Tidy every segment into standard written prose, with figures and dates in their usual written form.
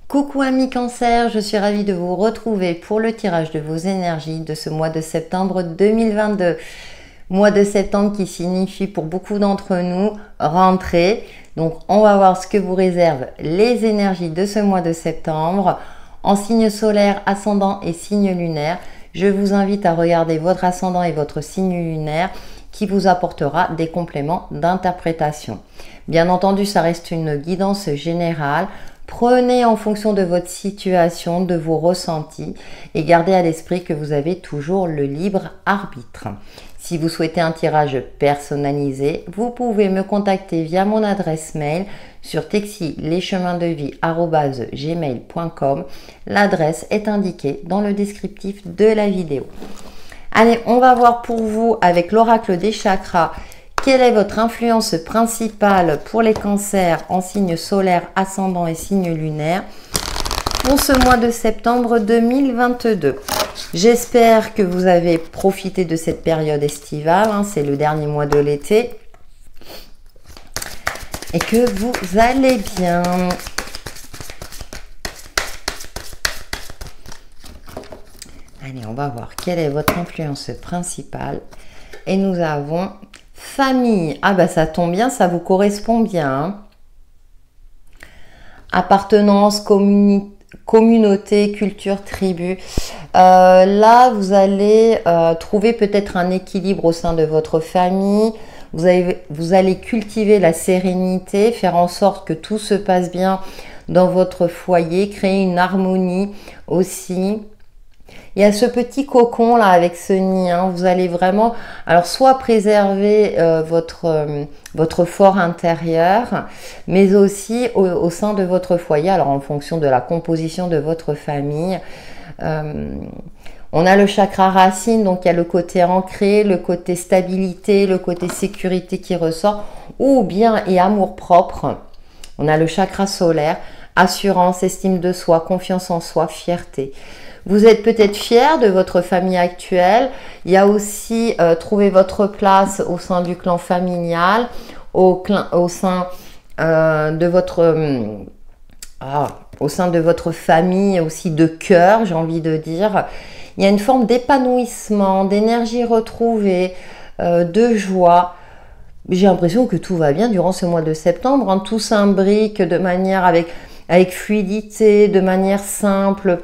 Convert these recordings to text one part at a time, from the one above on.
Coucou amis Cancer, je suis ravie de vous retrouver pour le tirage de vos énergies de ce mois de septembre 2022. Mois de septembre qui signifie pour beaucoup d'entre nous rentrée. Donc on va voir ce que vous réservent les énergies de ce mois de septembre en signe solaire, ascendant et signe lunaire. Je vous invite à regarder votre ascendant et votre signe lunaire qui vous apportera des compléments d'interprétation. Bien entendu, ça reste une guidance générale. Prenez en fonction de votre situation, de vos ressentis et gardez à l'esprit que vous avez toujours le libre arbitre. Si vous souhaitez un tirage personnalisé, vous pouvez me contacter via mon adresse mail sur texilecheminsdevie@gmail.com. L'adresse est indiquée dans le descriptif de la vidéo. Allez, on va voir pour vous avec l'oracle des chakras. Quelle est votre influence principale pour les cancers en signe solaire, ascendant et signe lunaire pour ce mois de septembre 2022? J'espère que vous avez profité de cette période estivale, c'est le dernier mois de l'été, et que vous allez bien. Allez, on va voir quelle est votre influence principale. Et nous avons famille. Ah bah ça tombe bien, ça vous correspond bien. Appartenance, communauté, culture, tribu. Là, vous allez trouver peut-être un équilibre au sein de votre famille. Vous allez cultiver la sérénité, faire en sorte que tout se passe bien dans votre foyer, créer une harmonie aussi. Il y a ce petit cocon là avec ce nid, vous allez vraiment, alors soit préserver votre fort intérieur, mais aussi au sein de votre foyer, alors en fonction de la composition de votre famille. On a le chakra racine, donc il y a le côté ancré, le côté stabilité, le côté sécurité qui ressort, ou bien et amour propre. On a le chakra solaire, assurance, estime de soi, confiance en soi, fierté. Vous êtes peut-être fier de votre famille actuelle. Il y a aussi trouver votre place au sein du clan familial, au sein de votre famille aussi de cœur, j'ai envie de dire. Il y a une forme d'épanouissement, d'énergie retrouvée, de joie. J'ai l'impression que tout va bien durant ce mois de septembre. Tout s'imbrique de manière avec fluidité, de manière simple.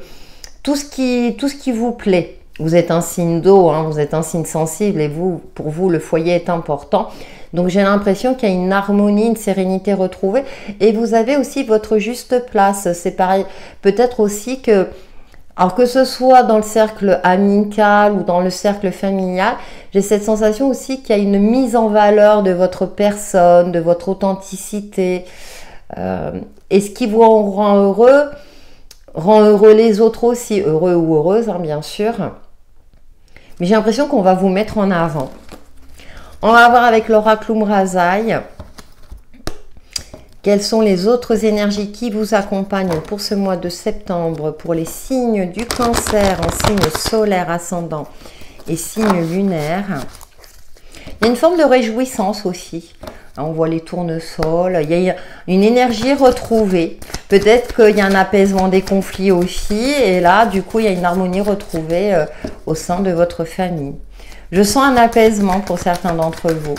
Tout ce qui vous plaît. Vous êtes un signe d'eau, vous êtes un signe sensible et pour vous, le foyer est important. Donc, j'ai l'impression qu'il y a une harmonie, une sérénité retrouvée. Et vous avez aussi votre juste place. C'est pareil. Peut-être aussi que, alors que ce soit dans le cercle amical ou dans le cercle familial, j'ai cette sensation aussi qu'il y a une mise en valeur de votre personne, de votre authenticité. Et ce qui vous rend heureux les autres aussi, heureux ou heureuses, bien sûr. Mais j'ai l'impression qu'on va vous mettre en avant. On va voir avec l'oracle Umrazaï quelles sont les autres énergies qui vous accompagnent pour ce mois de septembre pour les signes du cancer en signe solaire, ascendant et signe lunaire. Il y a une forme de réjouissance aussi. On voit les tournesols, il y a une énergie retrouvée. Peut-être qu'il y a un apaisement des conflits aussi. Et là, du coup, il y a une harmonie retrouvée au sein de votre famille. Je sens un apaisement pour certains d'entre vous.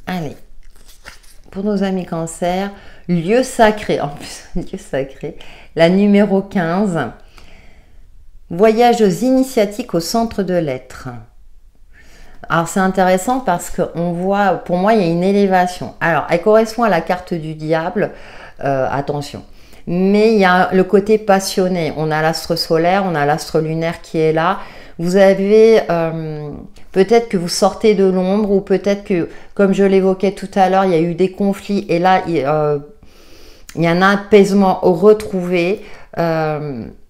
Allez, pour nos amis cancer, lieu sacré. En plus, lieu sacré. La numéro 15. Voyage initiatiques au centre de l'être. Alors c'est intéressant parce qu'on voit, pour moi il y a une élévation. Alors elle correspond à la carte du diable, attention. Mais il y a le côté passionné. On a l'astre solaire, on a l'astre lunaire qui est là. Vous avez peut-être que vous sortez de l'ombre ou peut-être que, comme je l'évoquais tout à l'heure, il y a eu des conflits et là il y a un apaisement retrouvé.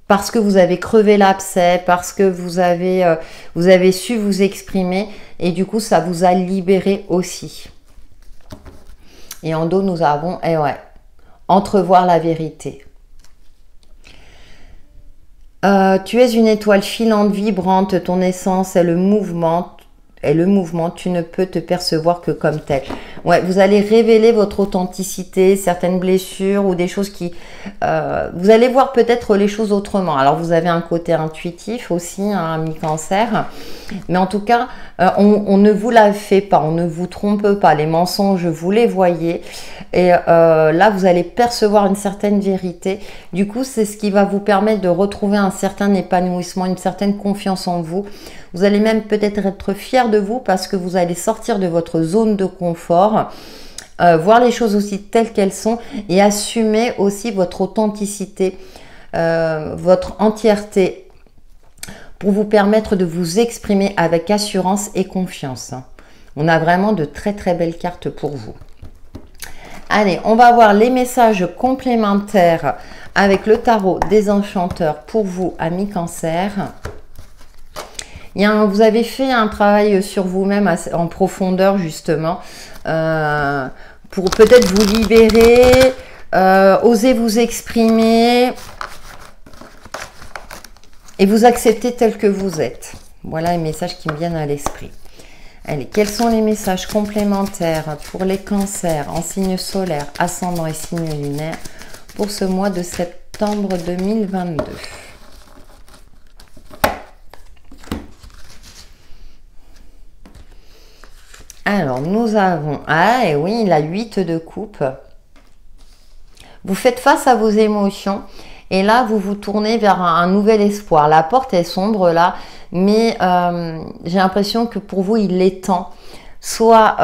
Parce que vous avez crevé l'abcès, parce que vous avez su vous exprimer et du coup ça vous a libéré aussi. Et en dos nous avons, entrevoir la vérité. Tu es une étoile filante, vibrante, ton essence est le mouvement, et le mouvement, tu ne peux te percevoir que comme tel. Ouais, vous allez révéler votre authenticité, certaines blessures ou des choses qui... vous allez voir peut-être les choses autrement. Alors, vous avez un côté intuitif aussi, hein, mi-cancer. Mais en tout cas, on ne vous la fait pas, on ne vous trompe pas. Les mensonges, vous les voyez. Et là, vous allez percevoir une certaine vérité. Du coup, c'est ce qui va vous permettre de retrouver un certain épanouissement, une certaine confiance en vous. Vous allez même peut-être être fier de vous parce que vous allez sortir de votre zone de confort, voir les choses aussi telles qu'elles sont et assumer aussi votre authenticité, votre entièreté pour vous permettre de vous exprimer avec assurance et confiance. On a vraiment de très très belles cartes pour vous. Allez, on va voir les messages complémentaires avec le tarot des enchanteurs pour vous, amis Cancer. Vous avez fait un travail sur vous-même en profondeur justement pour peut-être vous libérer, oser vous exprimer et vous accepter tel que vous êtes. Voilà les messages qui me viennent à l'esprit. Allez, quels sont les messages complémentaires pour les cancers en signe solaire, ascendant et signe lunaire pour ce mois de septembre 2022? Alors, nous avons... Ah, et oui, la 8 de coupe. Vous faites face à vos émotions et là, vous vous tournez vers un nouvel espoir. La porte est sombre là, mais j'ai l'impression que pour vous, il est temps soit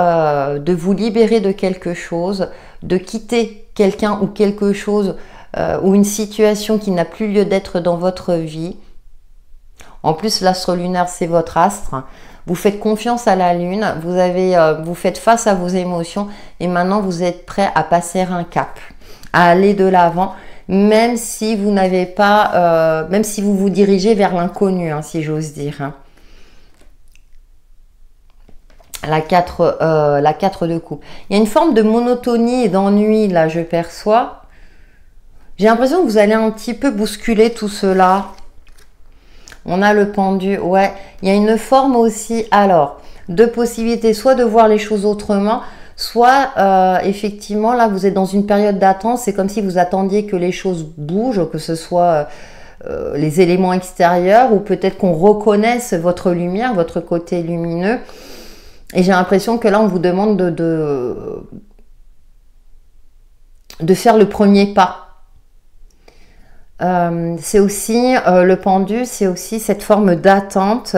de vous libérer de quelque chose, de quitter quelqu'un ou quelque chose ou une situation qui n'a plus lieu d'être dans votre vie. En plus, l'astre lunaire, c'est votre astre. Vous faites confiance à la lune, vous faites face à vos émotions et maintenant vous êtes prêt à passer un cap, à aller de l'avant, même si vous n'avez pas, même si vous vous dirigez vers l'inconnu, hein, si j'ose dire. Hein. La 4 de coupe. Il y a une forme de monotonie et d'ennui, là, je perçois. J'ai l'impression que vous allez un petit peu bousculer tout cela. On a le pendu, ouais. Il y a une forme aussi, alors, de possibilité, soit de voir les choses autrement, soit effectivement, là, vous êtes dans une période d'attente. C'est comme si vous attendiez que les choses bougent, que ce soit les éléments extérieurs, ou peut-être qu'on reconnaisse votre lumière, votre côté lumineux. Et j'ai l'impression que là, on vous demande de faire le premier pas. C'est aussi le pendu, c'est aussi cette forme d'attente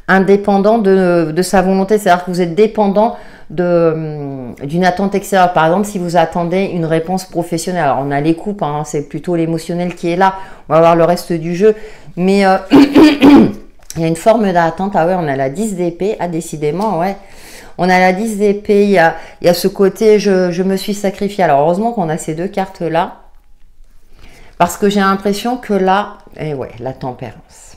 indépendant de sa volonté, c'est-à-dire que vous êtes dépendant d'une attente extérieure. Par exemple, si vous attendez une réponse professionnelle, alors on a les coupes, hein, c'est plutôt l'émotionnel qui est là, on va voir le reste du jeu, mais il y a une forme d'attente. Ah ouais, on a la 10 d'épée, ah décidément, ouais. On a la 10 d'épée, il y a ce côté je me suis sacrifié. Alors heureusement qu'on a ces deux cartes-là. Parce que j'ai l'impression que là, et ouais, la tempérance.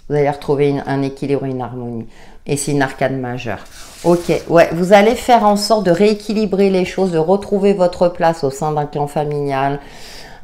Vous allez retrouver un équilibre, une harmonie. Et c'est une arcane majeure. Ok, ouais, vous allez faire en sorte de rééquilibrer les choses, de retrouver votre place au sein d'un clan familial,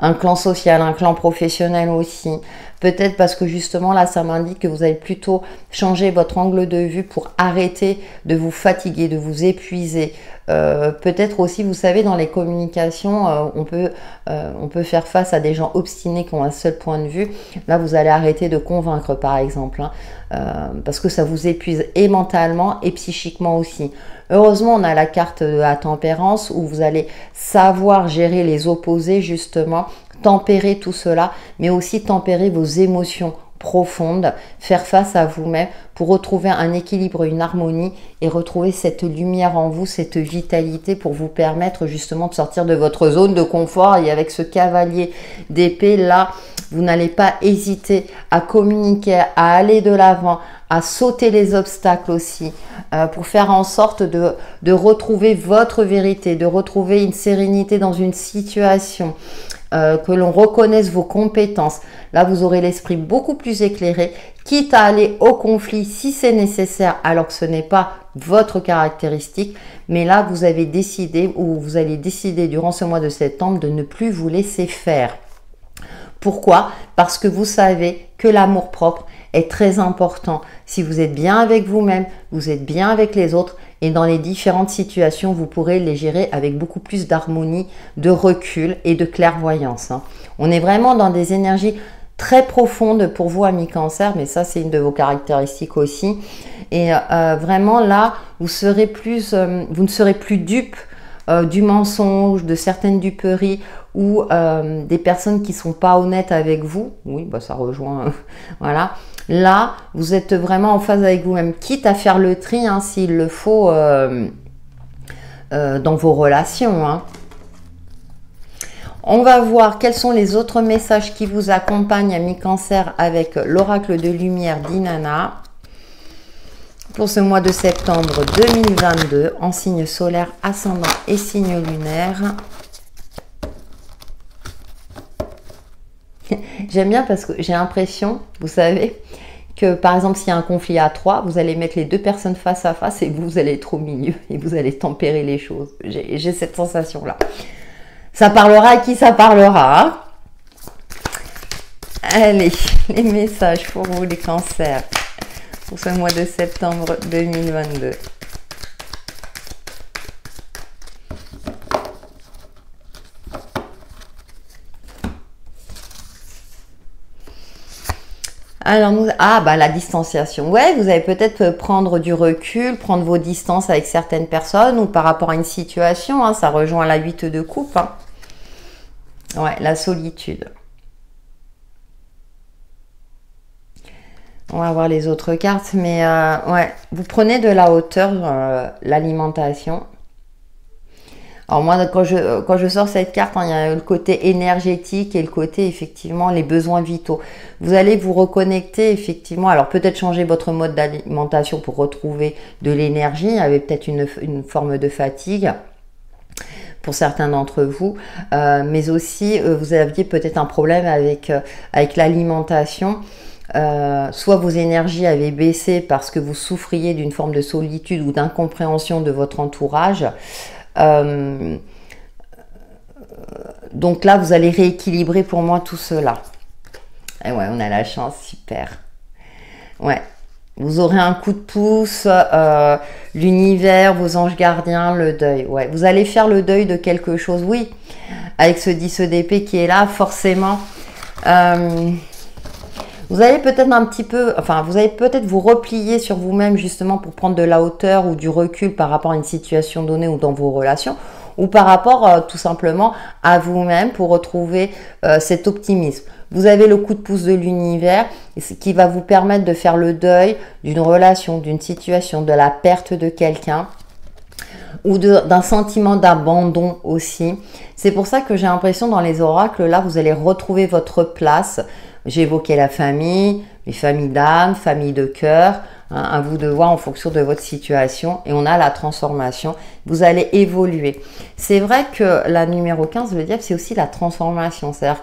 un clan social, un clan professionnel aussi. Peut-être parce que justement là, ça m'indique que vous allez plutôt changer votre angle de vue pour arrêter de vous fatiguer, de vous épuiser. Peut-être aussi, vous savez, dans les communications, on peut faire face à des gens obstinés qui ont un seul point de vue. Là, vous allez arrêter de convaincre, par exemple, hein, parce que ça vous épuise et mentalement et psychiquement aussi. Heureusement, on a la carte de la tempérance où vous allez savoir gérer les opposés, justement, tempérer tout cela, mais aussi tempérer vos émotions profondes, faire face à vous-même pour retrouver un équilibre, une harmonie et retrouver cette lumière en vous, cette vitalité pour vous permettre justement de sortir de votre zone de confort. Et avec ce cavalier d'épée là, vous n'allez pas hésiter à communiquer, à aller de l'avant, à sauter les obstacles aussi, pour faire en sorte de retrouver votre vérité, de retrouver une sérénité dans une situation, que l'on reconnaisse vos compétences. Là, vous aurez l'esprit beaucoup plus éclairé, quitte à aller au conflit si c'est nécessaire, alors que ce n'est pas votre caractéristique. Mais là, vous avez décidé, ou vous allez décider durant ce mois de septembre, de ne plus vous laisser faire. Pourquoi? Parce que vous savez que l'amour-propre est très important. Si vous êtes bien avec vous-même, vous êtes bien avec les autres, et dans les différentes situations, vous pourrez les gérer avec beaucoup plus d'harmonie, de recul et de clairvoyance. On est vraiment dans des énergies très profondes pour vous, amis Cancer, mais ça, c'est une de vos caractéristiques aussi. Et vraiment, là, vous ne serez plus dupe du mensonge, de certaines duperies ou des personnes qui ne sont pas honnêtes avec vous. Oui, bah, ça rejoint, voilà. Là, vous êtes vraiment en phase avec vous-même, quitte à faire le tri, hein, s'il le faut, dans vos relations. Hein. On va voir quels sont les autres messages qui vous accompagnent, amis Cancer, avec l'oracle de lumière d'Inanna pour ce mois de septembre 2022 en signe solaire, ascendant et signe lunaire. J'aime bien parce que j'ai l'impression, vous savez, que par exemple s'il y a un conflit à 3, vous allez mettre les 2 personnes face à face et vous allez être au milieu et vous allez tempérer les choses. J'ai cette sensation-là. Ça parlera à qui ça parlera. Hein. Allez, les messages pour vous les cancers pour ce mois de septembre 2022. Alors, la distanciation. Ouais, vous allez peut-être prendre du recul, prendre vos distances avec certaines personnes ou par rapport à une situation. Hein, ça rejoint la 8 de coupe. Hein. Ouais, la solitude. On va voir les autres cartes, mais ouais, vous prenez de la hauteur, l'alimentation. Alors moi, quand je sors cette carte, hein, il y a le côté énergétique et le côté, effectivement, les besoins vitaux. Vous allez vous reconnecter, effectivement. Alors peut-être changer votre mode d'alimentation pour retrouver de l'énergie, avec peut-être une forme de fatigue pour certains d'entre vous. Mais aussi, vous aviez peut-être un problème avec l'alimentation. Soit vos énergies avaient baissé parce que vous souffriez d'une forme de solitude ou d'incompréhension de votre entourage. Donc là, vous allez rééquilibrer pour moi tout cela. Et ouais, on a la chance, super. Ouais, vous aurez un coup de pouce, l'univers, vos anges gardiens, le deuil. Ouais, vous allez faire le deuil de quelque chose, oui. Avec ce 10 d'épée qui est là, forcément. Vous allez peut-être vous allez peut-être vous replier sur vous-même justement pour prendre de la hauteur ou du recul par rapport à une situation donnée ou dans vos relations ou par rapport tout simplement à vous-même pour retrouver cet optimisme. Vous avez le coup de pouce de l'univers qui va vous permettre de faire le deuil d'une relation, d'une situation, de la perte de quelqu'un ou d'un sentiment d'abandon aussi. C'est pour ça que j'ai l'impression dans les oracles, là, vous allez retrouver votre place. J'ai évoqué la famille, les familles d'âme, famille de cœur, hein, à vous de voir en fonction de votre situation. Et on a la transformation. Vous allez évoluer. C'est vrai que la numéro 15, le diable, c'est aussi la transformation. C'est-à-dire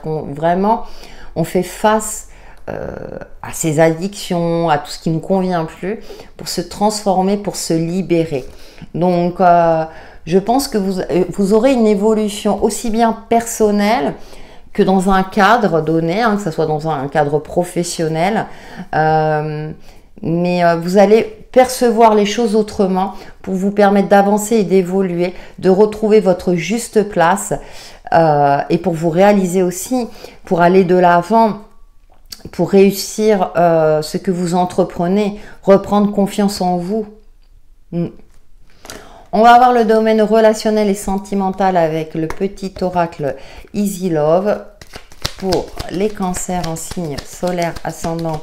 on fait face à ces addictions, à tout ce qui ne convient plus, pour se transformer, pour se libérer. Donc, je pense que vous aurez une évolution aussi bien personnelle que dans un cadre donné, hein, que ce soit dans un cadre professionnel. Mais vous allez percevoir les choses autrement pour vous permettre d'avancer et d'évoluer, de retrouver votre juste place et pour vous réaliser aussi, pour aller de l'avant, pour réussir ce que vous entreprenez, reprendre confiance en vous. On va avoir le domaine relationnel et sentimental avec le petit oracle Easy Love pour les cancers en signe solaire, ascendant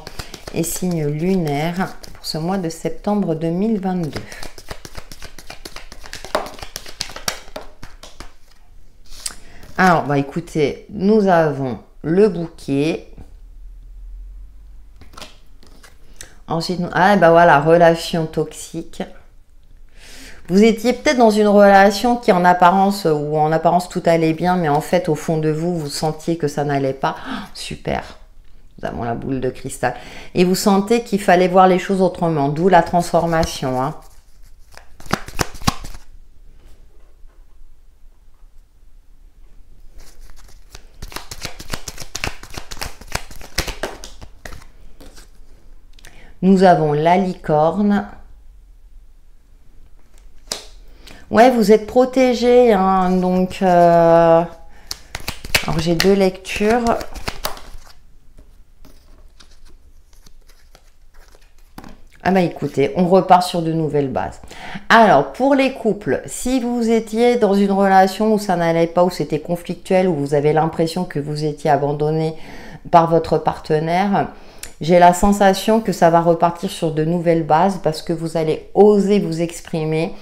et signe lunaire pour ce mois de septembre 2022. Alors, bah écoutez, nous avons le bouquet. Ensuite, voilà, relation toxique. Vous étiez peut-être dans une relation qui en apparence tout allait bien, mais en fait au fond de vous, vous sentiez que ça n'allait pas. Oh, super, nous avons la boule de cristal. Et vous sentez qu'il fallait voir les choses autrement, d'où la transformation. Hein. Nous avons la licorne. Ouais, vous êtes protégé, hein, donc... alors, j'ai 2 lectures. Ah bah écoutez, on repart sur de nouvelles bases. Alors, pour les couples, si vous étiez dans une relation où ça n'allait pas, où c'était conflictuel, où vous avez l'impression que vous étiez abandonné par votre partenaire, j'ai la sensation que ça va repartir sur de nouvelles bases parce que vous allez oser vous exprimer,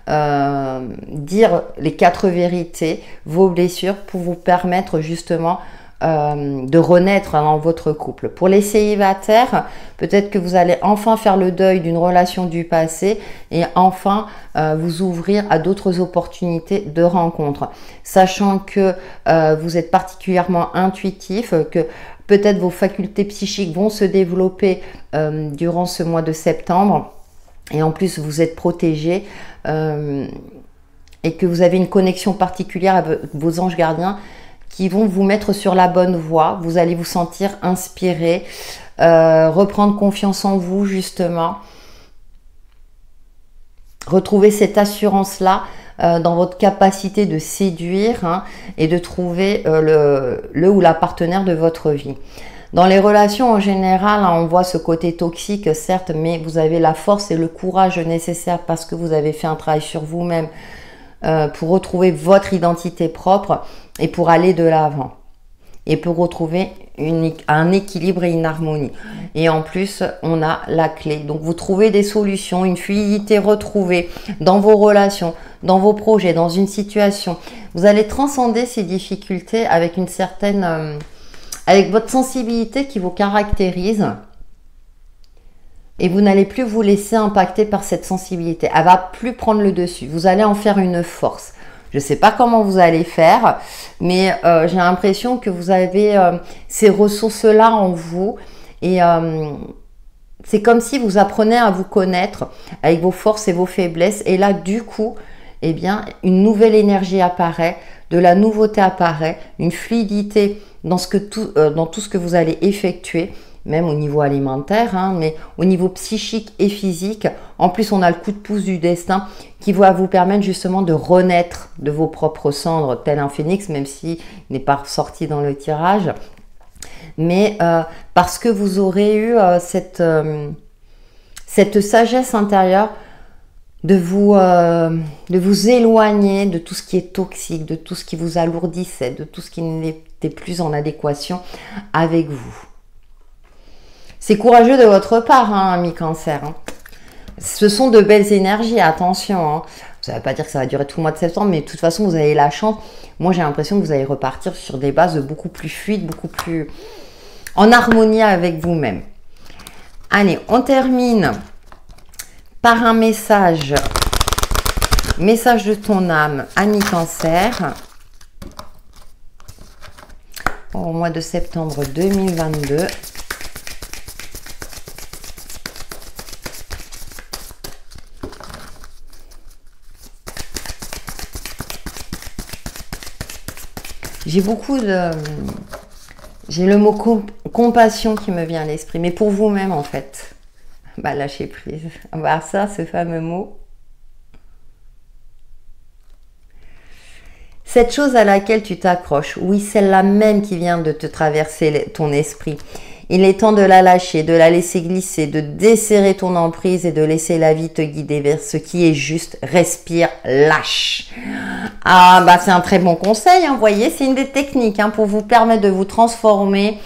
dire les 4 vérités, vos blessures pour vous permettre justement de renaître dans votre couple. Pour les célibataires, peut-être que vous allez enfin faire le deuil d'une relation du passé et enfin vous ouvrir à d'autres opportunités de rencontre. Sachant que vous êtes particulièrement intuitif, que peut-être vos facultés psychiques vont se développer durant ce mois de septembre et en plus vous êtes protégé et que vous avez une connexion particulière avec vos anges gardiens qui vont vous mettre sur la bonne voie. Vous allez vous sentir inspiré, reprendre confiance en vous justement, retrouver cette assurance-là dans votre capacité de séduire, hein, et de trouver le ou la partenaire de votre vie. Dans les relations en général, hein, on voit ce côté toxique, certes, mais vous avez la force et le courage nécessaires parce que vous avez fait un travail sur vous-même pour retrouver votre identité propre et pour aller de l'avant et pour retrouver un équilibre et une harmonie. Et en plus, on a la clé. Donc, vous trouvez des solutions, une fluidité retrouvée dans vos relations, dans vos projets, dans une situation. Vous allez transcender ces difficultés avec une certaine... avec votre sensibilité qui vous caractérise. Et vous n'allez plus vous laisser impacter par cette sensibilité. Elle va plus prendre le dessus. Vous allez en faire une force. Je ne sais pas comment vous allez faire, mais j'ai l'impression que vous avez ces ressources-là en vous. Et c'est comme si vous apprenez à vous connaître avec vos forces et vos faiblesses. Et là, du coup, eh bien, une nouvelle énergie apparaît, de la nouveauté apparaît, une fluidité dans tout ce que vous allez effectuer, même au niveau alimentaire, hein, mais au niveau psychique et physique. En plus, on a le coup de pouce du destin qui va vous permettre justement de renaître de vos propres cendres, tel un phénix, même s'il n'est pas ressorti dans le tirage. Mais parce que vous aurez eu cette sagesse intérieure de vous éloigner de tout ce qui est toxique, de tout ce qui vous alourdissait, de tout ce qui n'était plus en adéquation avec vous. C'est courageux de votre part, hein, ami Cancer. Hein. Ce sont de belles énergies, attention. Hein. Ça ne veut pas dire que ça va durer tout le mois de septembre, mais de toute façon, vous avez la chance. Moi, j'ai l'impression que vous allez repartir sur des bases beaucoup plus fluides, beaucoup plus en harmonie avec vous-même. Allez, on termine par un message. Message de ton âme, ami Cancer. Au mois de septembre 2022. J'ai le mot compassion qui me vient à l'esprit, mais pour vous-même en fait. Bah, lâchez prise. Bah, ça, ce fameux mot. Cette chose à laquelle tu t'accroches, oui, celle-là même qui vient de te traverser ton esprit. Il est temps de la lâcher, de la laisser glisser, de desserrer ton emprise et de laisser la vie te guider vers ce qui est juste. Respire, lâche. Ah, bah c'est un très bon conseil, hein, vous voyez, c'est une des techniques, hein, pour vous permettre de vous transformer,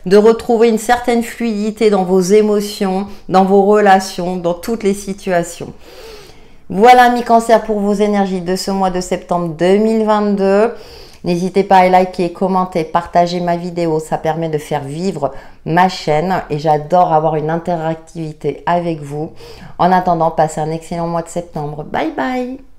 de retrouver une certaine fluidité dans vos émotions, dans vos relations, dans toutes les situations. Voilà, ami Cancer, pour vos énergies de ce mois de septembre 2022. N'hésitez pas à liker, commenter, partager ma vidéo. Ça permet de faire vivre ma chaîne et j'adore avoir une interactivité avec vous. En attendant, passez un excellent mois de septembre. Bye bye!